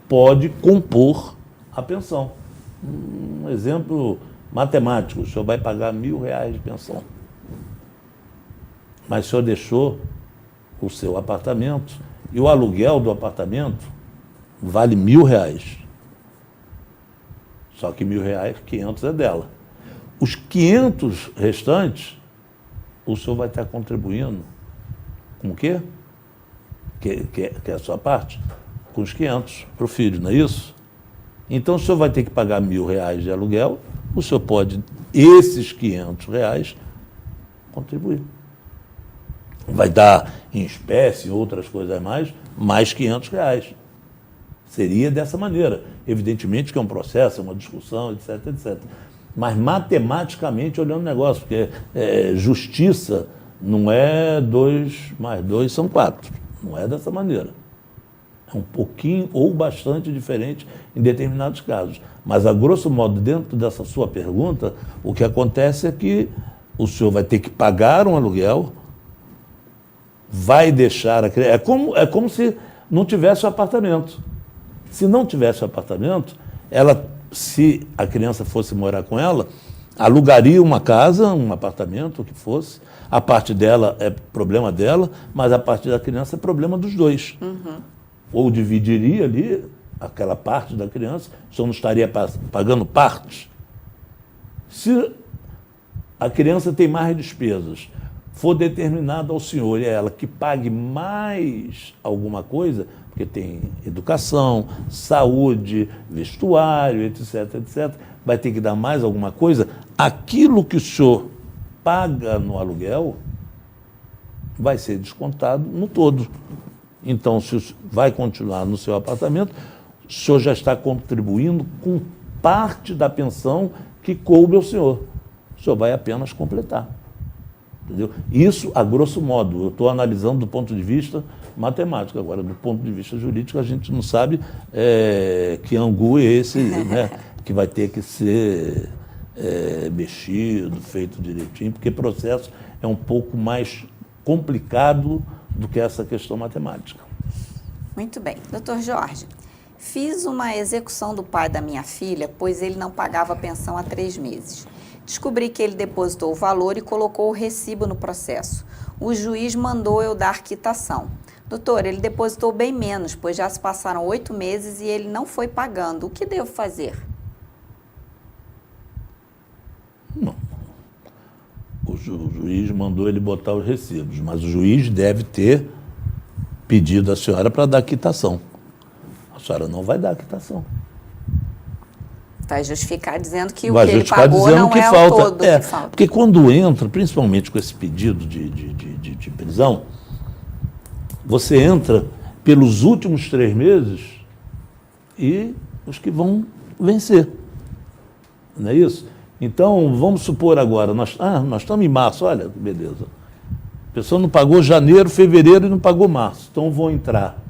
pode compor a pensão. Um exemplo matemático, o senhor vai pagar R$1.000 de pensão. Mas o senhor deixou o seu apartamento e o aluguel do apartamento vale R$1.000. Só que R$1.000, 500 é dela. Os 500 restantes, o senhor vai estar contribuindo com o quê? Que é a sua parte? Com os 500 para o filho, não é isso? Então o senhor vai ter que pagar R$1.000 de aluguel, o senhor pode, esses R$500, contribuir. Vai dar em espécie, outras coisas mais R$500. Seria dessa maneira. Evidentemente que é um processo, é uma discussão, etc, etc. Mas matematicamente olhando o negócio, porque justiça não é 2 mais 2 são 4. Não é dessa maneira. É um pouquinho ou bastante diferente em determinados casos. Mas, a grosso modo, dentro dessa sua pergunta, o que acontece é que o senhor vai ter que pagar um aluguel, vai deixar a criança... É como se não tivesse o apartamento. Se não tivesse o apartamento, se a criança fosse morar com ela, alugaria uma casa, um apartamento, o que fosse. A parte dela é problema dela, mas a parte da criança é problema dos dois. Ou dividiria ali aquela parte da criança, o senhor não estaria pagando partes. Se a criança tem mais despesas, for determinado ao senhor e a ela que pague mais alguma coisa, porque tem educação, saúde, vestuário, etc, etc, vai ter que dar mais alguma coisa, aquilo que o senhor paga no aluguel vai ser descontado no todo. Então, se vai continuar no seu apartamento, o senhor já está contribuindo com parte da pensão que coube ao senhor. O senhor vai apenas completar. Entendeu? Isso, a grosso modo, eu estou analisando do ponto de vista matemático. Agora, do ponto de vista jurídico, a gente não sabe que angu é esse, né, que vai ter que ser mexido, feito direitinho, porque processo é um pouco mais complicado do que essa questão matemática. Muito bem. Doutor Jorge, fiz uma execução do pai da minha filha, pois ele não pagava a pensão há 3 meses. Descobri que ele depositou o valor e colocou o recibo no processo. O juiz mandou eu dar quitação. Doutor, ele depositou bem menos, pois já se passaram 8 meses e ele não foi pagando. O que devo fazer? Não. O juiz mandou ele botar os recibos, mas o juiz deve ter pedido à senhora para dar quitação. A senhora não vai dar quitação. Vai justificar dizendo que o Vai que ele justificar pagou dizendo não que é falta. o todo que falta. Porque quando entra, principalmente com esse pedido de prisão, você entra pelos últimos 3 meses e os que vão vencer. Não é isso? Então, vamos supor agora, nós estamos em março, olha, beleza. A pessoa não pagou janeiro, fevereiro e não pagou março. Então, vou entrar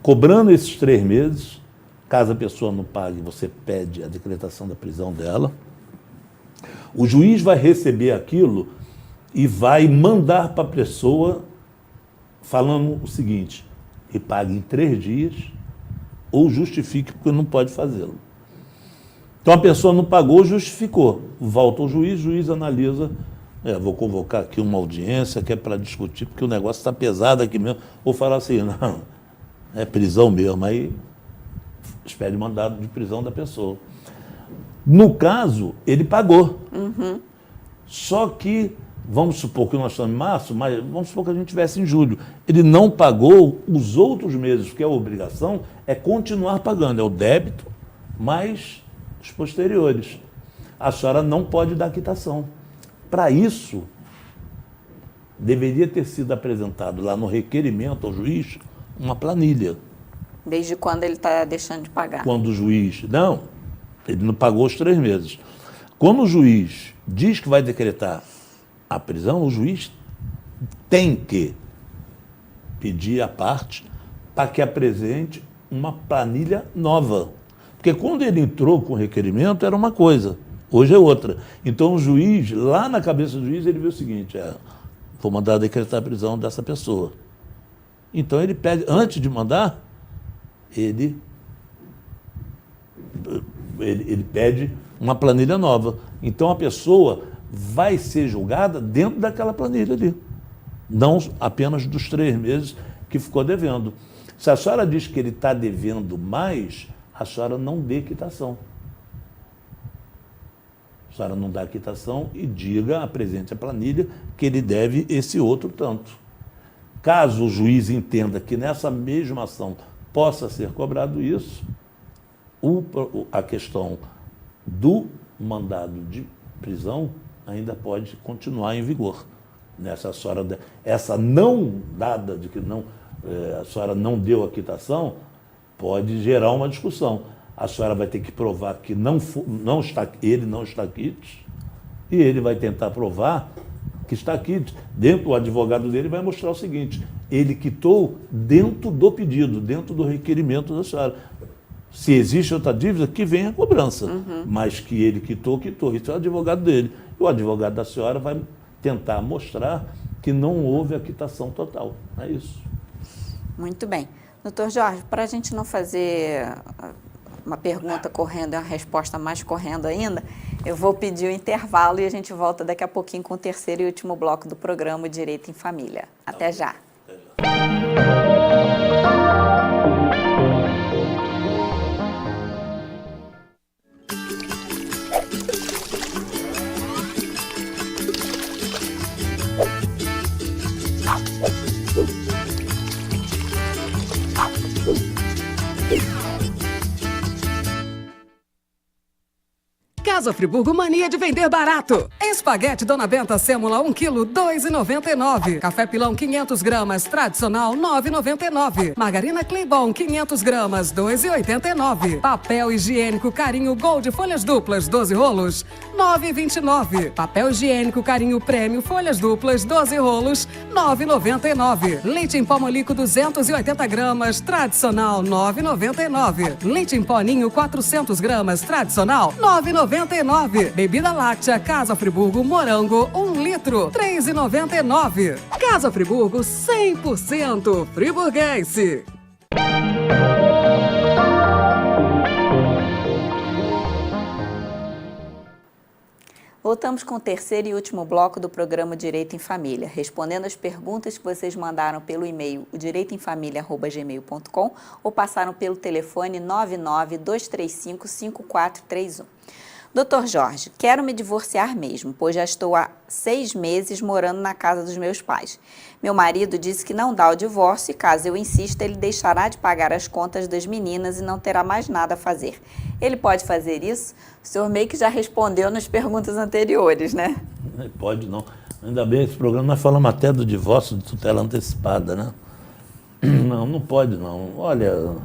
cobrando esses 3 meses. Caso a pessoa não pague, você pede a decretação da prisão dela. O juiz vai receber aquilo e vai mandar para a pessoa falando o seguinte: que pague em 3 dias ou justifique porque não pode fazê-lo. Então a pessoa não pagou, justificou. Volta ao juiz, o juiz analisa. Vou convocar aqui uma audiência que é para discutir, porque o negócio está pesado aqui mesmo. Ou falar assim, não, é prisão mesmo. Aí espere o mandado de prisão da pessoa. No caso, ele pagou. Uhum. Só que, vamos supor que nós estamos em março, mas vamos supor que a gente estivesse em julho. Ele não pagou os outros meses, porque a obrigação é continuar pagando. É o débito mais os posteriores. A senhora não pode dar quitação. Para isso, deveria ter sido apresentado lá no requerimento ao juiz uma planilha. Desde quando ele está deixando de pagar? Quando o juiz... Não, ele não pagou os 3 meses. Quando o juiz diz que vai decretar a prisão, o juiz tem que pedir à parte para que apresente uma planilha nova. Porque quando ele entrou com o requerimento era uma coisa, hoje é outra. Então o juiz, lá na cabeça do juiz, ele viu o seguinte: vou mandar decretar a prisão dessa pessoa. Então ele pede, antes de mandar, ele pede uma planilha nova. Então a pessoa vai ser julgada dentro daquela planilha ali, não apenas dos 3 meses que ficou devendo. Se a senhora diz que ele está devendo mais, a senhora não dê quitação. A senhora não dá quitação e apresente a planilha que ele deve esse outro tanto. Caso o juiz entenda que nessa mesma ação possa ser cobrado isso, a questão do mandado de prisão ainda pode continuar em vigor. Essa não dada de que a senhora não deu a quitação pode gerar uma discussão. A senhora vai ter que provar que ele não está quite e ele vai tentar provar que está quite. O advogado dele vai mostrar o seguinte: ele quitou dentro do pedido, dentro do requerimento da senhora. Se existe outra dívida, que venha a cobrança. Uhum. Mas que ele quitou. Isso é o advogado dele. E o advogado da senhora vai tentar mostrar que não houve a quitação total. É isso. Muito bem. Doutor Jorge, para a gente não fazer uma pergunta correndo e uma resposta mais correndo ainda, eu vou pedir o intervalo e a gente volta daqui a pouquinho com o 3º e último bloco do programa Direito em Família. Até já. Casa Friburgo, mania de vender barato. Espaguete Dona Benta sêmula 1 kg, R$ 2,99. Café Pilão 500 gramas, tradicional, R$ 9,99. Margarina Cleibon 500 gramas, R$ 2,89. Papel higiênico Carinho Gold folhas duplas, 12 rolos, R$ 9,29. Papel higiênico Carinho Prêmio folhas duplas, 12 rolos, R$ 9,99. Leite em pó Molico 280 gramas, tradicional, R$ 9,99. Leite em pó Ninho 400 gramas, tradicional, R$ 9,99. 3,99. Bebida láctea Casa Friburgo Morango, 1 litro, 3,99. Casa Friburgo 100% friburguense. Voltamos com o terceiro e último bloco do programa Direito em Família, respondendo as perguntas que vocês mandaram pelo e-mail direitoemfamilia@gmail.com ou passaram pelo telefone 992355431. Doutor Jorge, quero me divorciar mesmo, pois já estou há 6 meses morando na casa dos meus pais. Meu marido disse que não dá o divórcio e, caso eu insista, ele deixará de pagar as contas das meninas e não terá mais nada a fazer. Ele pode fazer isso? O senhor meio que já respondeu nas perguntas anteriores, né? Pode não. Ainda bem, esse programa nós falamos até do divórcio de tutela antecipada, né? Não, não pode não. Olha,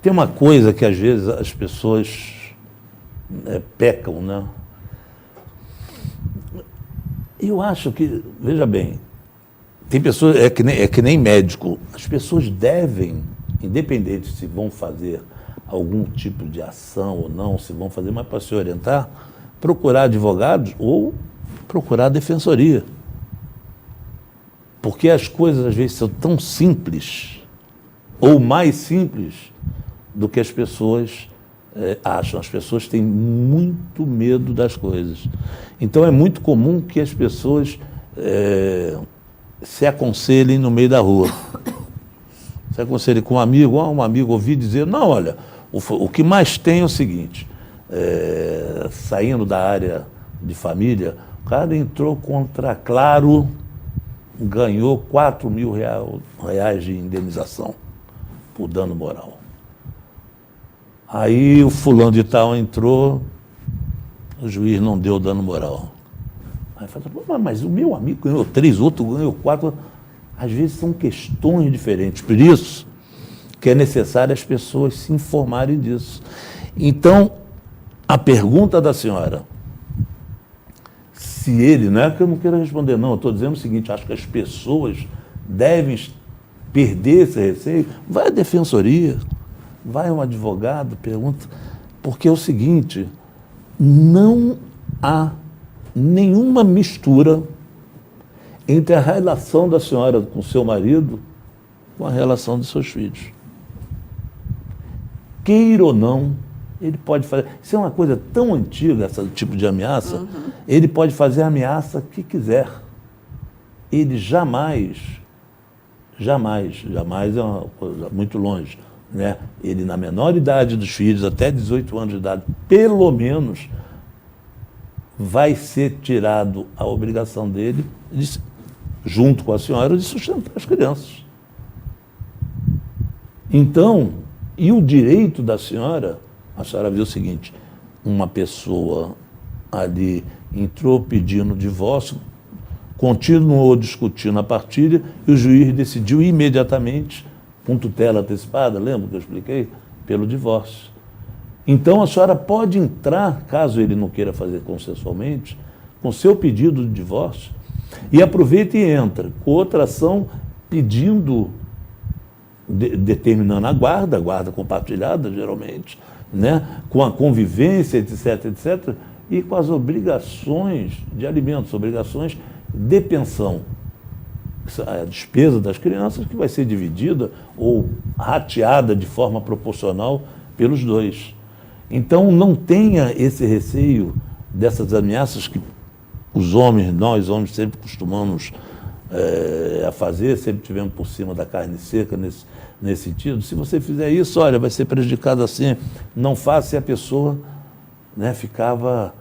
tem uma coisa que às vezes as pessoas pecam, né? Eu acho que, veja bem, tem pessoas, é que nem médico, as pessoas devem, independente se vão fazer algum tipo de ação ou não, se vão fazer, mas para se orientar, procurar advogados ou procurar a defensoria. Porque as coisas às vezes são tão simples, ou mais simples, do que as pessoas acham. As pessoas têm muito medo das coisas. Então é muito comum que as pessoas se aconselhem no meio da rua. Se aconselhem com um amigo ouvi dizer, não, olha, o que mais tem é o seguinte, saindo da área de família, o cara entrou contra a Claro, ganhou 4 mil reais de indenização por dano moral. Aí o fulano de tal entrou, o juiz não deu dano moral. Aí fala, mas o meu amigo ganhou 3, outro ganhou 4. Às vezes são questões diferentes. Por isso que é necessário as pessoas se informarem disso. Então, a pergunta da senhora, se ele, não é que eu não queira responder, não, eu estou dizendo o seguinte, acho que as pessoas devem perder esse receio, vai à defensoria, vai um advogado, pergunta, porque é o seguinte, não há nenhuma mistura entre a relação da senhora com seu marido com a relação dos seus filhos. Queira ou não, ele pode fazer. Isso é uma coisa tão antiga, esse tipo de ameaça, ele pode fazer a ameaça que quiser. Ele jamais é uma coisa muito longe, né? Ele, na menor idade dos filhos, até 18 anos de idade, pelo menos, vai ser tirado a obrigação dele, junto com a senhora, de sustentar as crianças. Então, e o direito da senhora, a senhora viu o seguinte, uma pessoa ali entrou pedindo divórcio, continuou discutindo a partilha e o juiz decidiu imediatamente, com tutela antecipada, lembra que eu expliquei? Pelo divórcio. Então a senhora pode entrar, caso ele não queira fazer consensualmente, com seu pedido de divórcio, e aproveita e entra com outra ação pedindo, determinando a guarda compartilhada, geralmente, né? Com a convivência, etc., e com as obrigações de alimentos, obrigações de pensão. A despesa das crianças que vai ser dividida ou rateada de forma proporcional pelos dois. Então não tenha esse receio dessas ameaças que nós homens sempre costumamos a fazer, sempre tivemos por cima da carne seca nesse sentido. Se você fizer isso, olha, vai ser prejudicado assim. Não faça, e a pessoa, né, ficava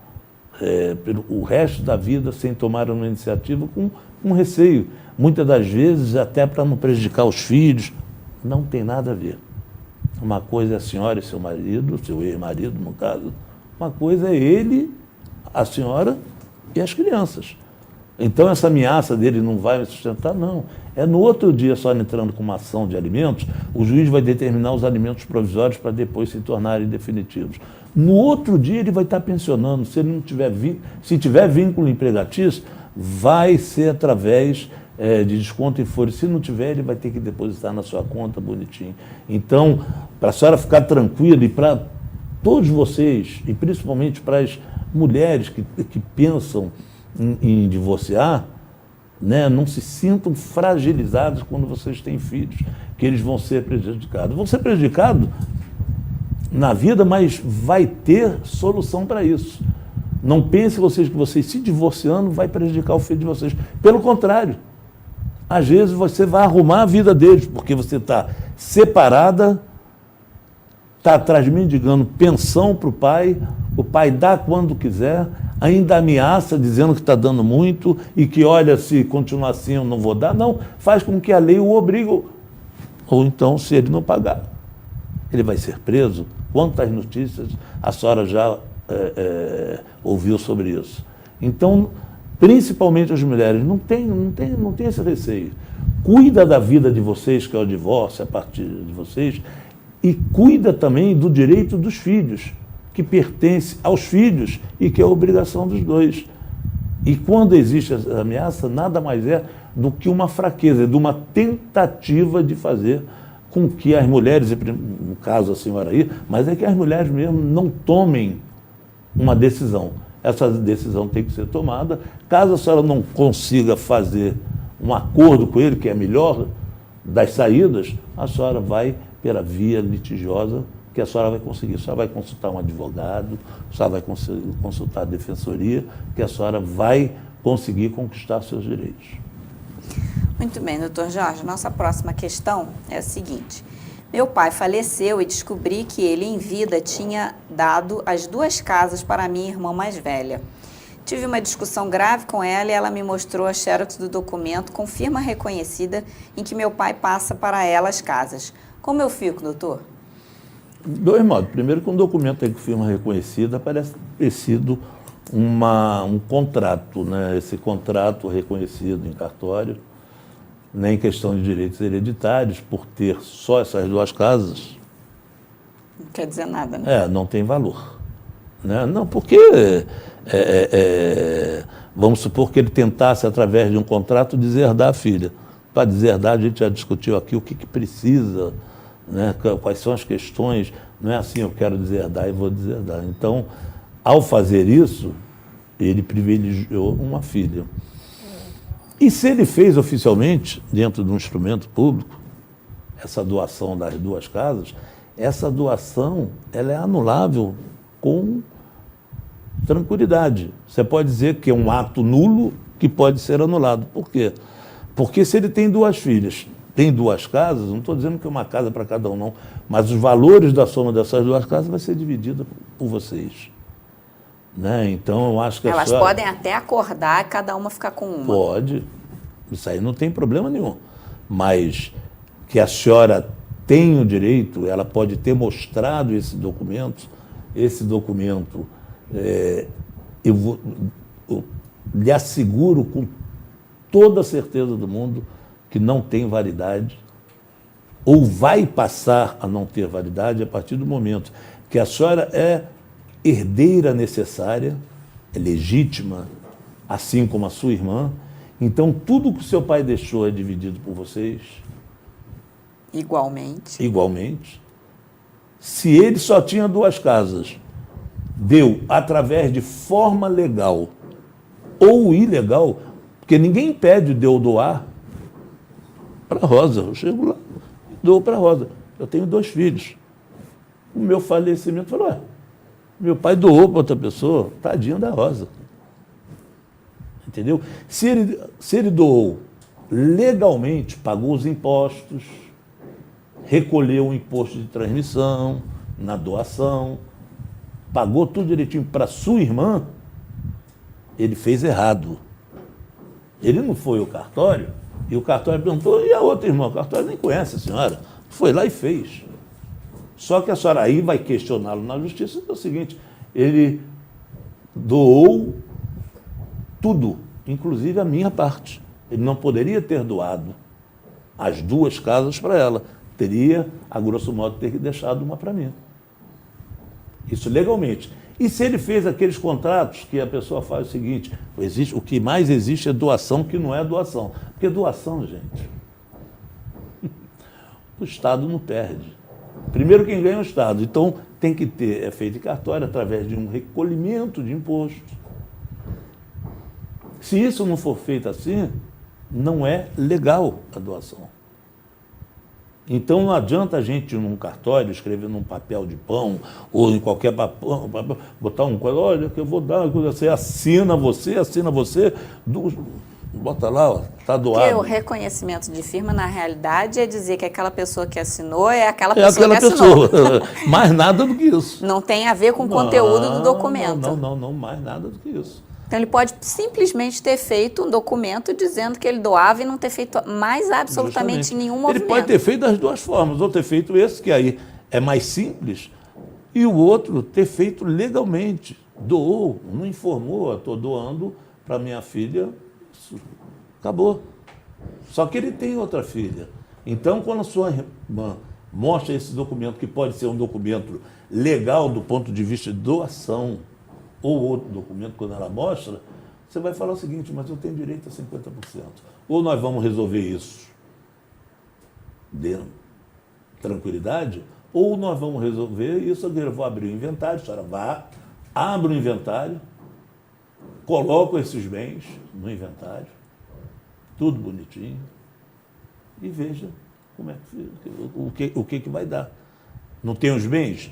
o resto da vida sem tomar uma iniciativa com um receio. Muitas das vezes até para não prejudicar os filhos. Não tem nada a ver. Uma coisa é a senhora e seu marido, seu ex-marido no caso. Uma coisa é ele, a senhora e as crianças. Então essa ameaça dele não vai me sustentar, não. É no outro dia, só entrando com uma ação de alimentos, o juiz vai determinar os alimentos provisórios para depois se tornarem definitivos. No outro dia ele vai estar pensionando, se ele não tiver se tiver vínculo empregatício, vai ser através de desconto em folha. Se não tiver, ele vai ter que depositar na sua conta bonitinho. Então, para a senhora ficar tranquila e para todos vocês, e principalmente para as mulheres que pensam em divorciar, né, não se sintam fragilizados quando vocês têm filhos, que eles vão ser prejudicados. Vão ser prejudicados na vida, mas vai ter solução para isso. Não pense vocês que vocês se divorciando vai prejudicar o filho de vocês. Pelo contrário, às vezes você vai arrumar a vida deles, porque você está separada, está mendigando pensão para o pai dá quando quiser, ainda ameaça dizendo que está dando muito e que, olha, se continuar assim eu não vou dar. Não, faz com que a lei o obrigue. Ou então, se ele não pagar, ele vai ser preso. Quantas notícias a senhora já ouviu sobre isso? Então, principalmente as mulheres, não tem esse receio. Cuida da vida de vocês, que é o divórcio, a partir de vocês, e cuida também do direito dos filhos, que pertence aos filhos e que é a obrigação dos dois. E quando existe essa ameaça, nada mais é do que uma fraqueza, de uma tentativa de fazer com que as mulheres, no caso a senhora aí, mas é que as mulheres mesmo não tomem uma decisão. Essa decisão tem que ser tomada. Caso a senhora não consiga fazer um acordo com ele, que é a melhor das saídas, a senhora vai pela via litigiosa, que a senhora vai conseguir. A senhora vai consultar um advogado, a senhora vai consultar a defensoria, que a senhora vai conseguir conquistar seus direitos. Muito bem, doutor Jorge. Nossa próxima questão é a seguinte. Meu pai faleceu e descobri que ele, em vida, tinha dado as 2 casas para a minha irmã mais velha. Tive uma discussão grave com ela e ela me mostrou a xerox do documento com firma reconhecida em que meu pai passa para ela as casas. Como eu fico, doutor? 2 modos. Primeiro, que um documento aí com firma reconhecida parece ter sido um contrato, né? Esse contrato reconhecido em cartório, nem em questão de direitos hereditários, por ter só essas 2 casas. Não quer dizer nada, né? Não tem valor. Né? Não, porque vamos supor que ele tentasse, através de um contrato, deserdar a filha. Para deserdar, a gente já discutiu aqui o que precisa, né? Quais são as questões. Não é assim, eu quero deserdar e vou deserdar. Então, ao fazer isso, ele privilegiou uma filha. E se ele fez oficialmente, dentro de um instrumento público, essa doação das 2 casas, essa doação ela é anulável com tranquilidade. Você pode dizer que é um ato nulo que pode ser anulado. Por quê? Porque se ele tem 2 filhas, tem 2 casas, não estou dizendo que é uma casa para cada um, não, mas os valores da soma dessas 2 casas vai ser dividida por vocês. Né? Então, eu acho que elas podem até acordar e cada uma ficar com uma. Pode. Isso aí não tem problema nenhum. Mas que a senhora tem o direito, ela pode ter mostrado esse documento. Esse documento, eu lhe asseguro com toda a certeza do mundo que não tem validade ou vai passar a não ter validade a partir do momento que a senhora é herdeira necessária, é legítima, assim como a sua irmã. Então, tudo que o seu pai deixou é dividido por vocês. Igualmente. Igualmente. Se ele só tinha 2 casas, deu através de forma legal ou ilegal, porque ninguém impede de eu doar para a Rosa. Eu chego lá, dou para a Rosa. Eu tenho 2 filhos. O meu falecimento falou, meu pai doou para outra pessoa, tadinho da Rosa. Entendeu? Se ele doou legalmente, pagou os impostos, recolheu o imposto de transmissão na doação, pagou tudo direitinho para sua irmã, ele fez errado. Ele não foi ao cartório, e o cartório perguntou, e a outra irmã? O cartório nem conhece a senhora. Foi lá e fez. Só que a senhora aí vai questioná-lo na justiça, que é o seguinte, ele doou tudo, inclusive a minha parte. Ele não poderia ter doado as 2 casas para ela. Teria, a grosso modo, ter deixado uma para mim. Isso legalmente. E se ele fez aqueles contratos que a pessoa faz o seguinte, o que mais existe é doação que não é doação. Porque doação, gente, o Estado não perde. Primeiro quem ganha é o Estado. Então tem que ter, é feito em cartório através de um recolhimento de imposto. Se isso não for feito assim, não é legal a doação. Então não adianta a gente ir num cartório, escrever num papel de pão, ou em qualquer papel, botar um coisa, olha, que eu vou dar, você assina você, bota lá, ó, está doado. Porque o reconhecimento de firma, na realidade, é dizer que aquela pessoa que assinou é aquela pessoa que assinou. Mais nada do que isso. Não tem a ver com o conteúdo do documento. Não, mais nada do que isso. Então, ele pode simplesmente ter feito um documento dizendo que ele doava e não ter feito mais absolutamente Justamente. nenhum movimento. Ele pode ter feito das duas formas, ou ter feito esse, que aí é mais simples, e o outro ter feito legalmente. Doou, não informou, estou doando para minha filha, isso, acabou. Só que ele tem outra filha. Então, quando a sua irmã mostra esse documento, que pode ser um documento legal do ponto de vista de doação, ou outro documento, quando ela mostra, você vai falar o seguinte, mas eu tenho direito a 50%. Ou nós vamos resolver isso de tranquilidade, ou nós vamos resolver isso, eu vou abrir o inventário, a senhora vai, abre o inventário, coloca esses bens no inventário, tudo bonitinho, e veja como é o que vai dar. Não tem os bens?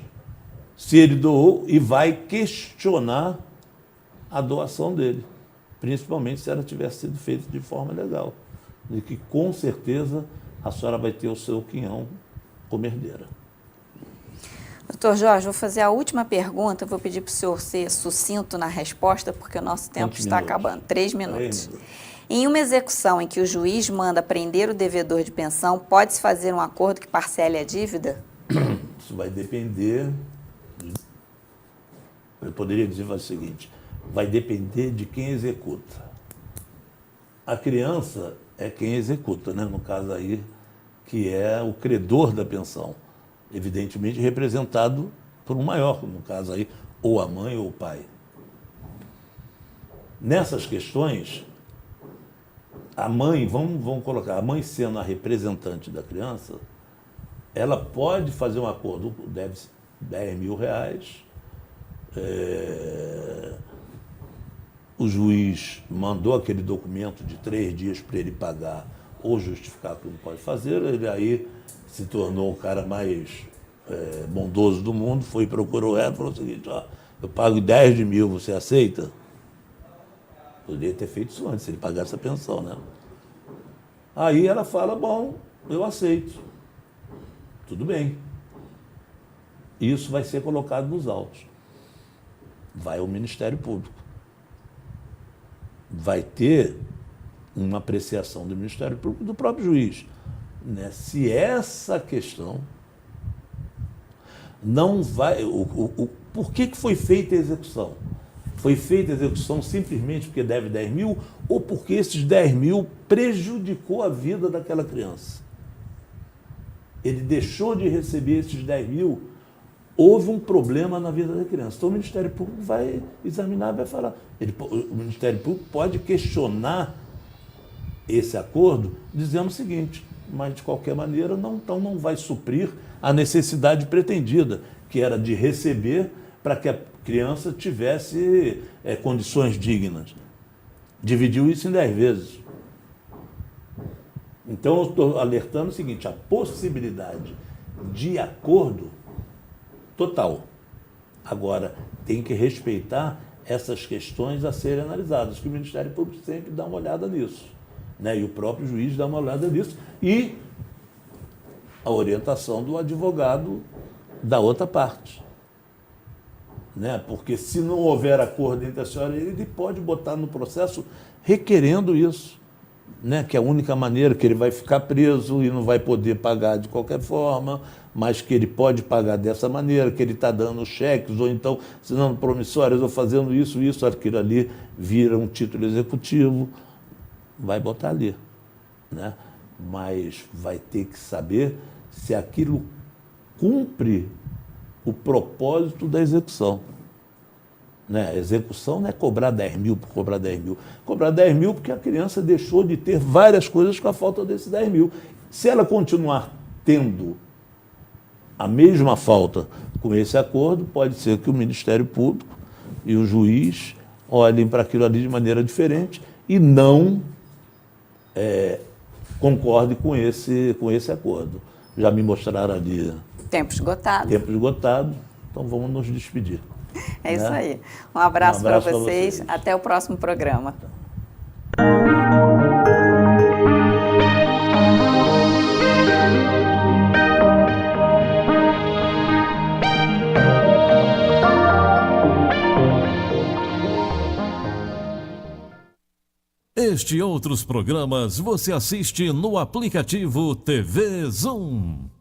Se ele doou, e vai questionar a doação dele, principalmente se ela tivesse sido feita de forma legal, e que com certeza a senhora vai ter o seu quinhão como herdeira. Doutor Jorge, vou fazer a última pergunta, vou pedir para o senhor ser sucinto na resposta, porque o nosso tempo está acabando. 3 minutos. Em uma execução em que o juiz manda prender o devedor de pensão, pode-se fazer um acordo que parcele a dívida? Isso vai depender... Eu poderia dizer o seguinte, vai depender de quem executa. A criança é quem executa, né? No caso aí, que é o credor da pensão, evidentemente representado por um maior, no caso aí, ou a mãe ou o pai. Nessas questões, a mãe, vamos colocar, a mãe sendo a representante da criança, ela pode fazer um acordo, deve R$10.000, o juiz mandou aquele documento de 3 dias para ele pagar ou justificar que não pode fazer, ele aí se tornou o cara mais bondoso do mundo, foi e procurou ela e falou o seguinte, ó, eu pago 10 mil, você aceita? Poderia ter feito isso antes, se ele pagasse a pensão, né? Aí ela fala, bom, eu aceito. Tudo bem. Isso vai ser colocado nos autos. Vai ao Ministério Público. Vai ter uma apreciação do Ministério Público e do próprio juiz, né? Se essa questão não vai... por que foi feita a execução? Foi feita a execução simplesmente porque deve 10 mil ou porque esses 10 mil prejudicou a vida daquela criança? Ele deixou de receber esses 10 mil, houve um problema na vida da criança. Então o Ministério Público vai examinar, vai falar. O Ministério Público pode questionar esse acordo dizendo o seguinte, mas de qualquer maneira então não vai suprir a necessidade pretendida, que era de receber para que a criança tivesse condições dignas. Dividiu isso em 10 vezes. Então eu estou alertando o seguinte, a possibilidade de acordo total. Agora, tem que respeitar essas questões a serem analisadas, que o Ministério Público sempre dá uma olhada nisso, né? E o próprio juiz dá uma olhada nisso, e a orientação do advogado da outra parte, né? Porque se não houver acordo entre a senhora e ele pode botar no processo requerendo isso, né? Que é a única maneira que ele vai ficar preso e não vai poder pagar de qualquer forma, mas que ele pode pagar dessa maneira, que ele está dando cheques, ou então assinando promissórias, ou fazendo isso, aquilo ali vira um título executivo, vai botar ali, né? Mas vai ter que saber se aquilo cumpre o propósito da execução. Né? A execução não é cobrar 10 mil por cobrar 10 mil. Cobrar 10 mil porque a criança deixou de ter várias coisas com a falta desses 10 mil. Se ela continuar tendo a mesma falta com esse acordo, pode ser que o Ministério Público e o juiz olhem para aquilo ali de maneira diferente e não concordem com esse acordo. Já me mostraram ali Tempo esgotado. Então vamos nos despedir. É isso aí. Um abraço para pra vocês. Até o próximo programa. Este e outros programas você assiste no aplicativo TV Zoom.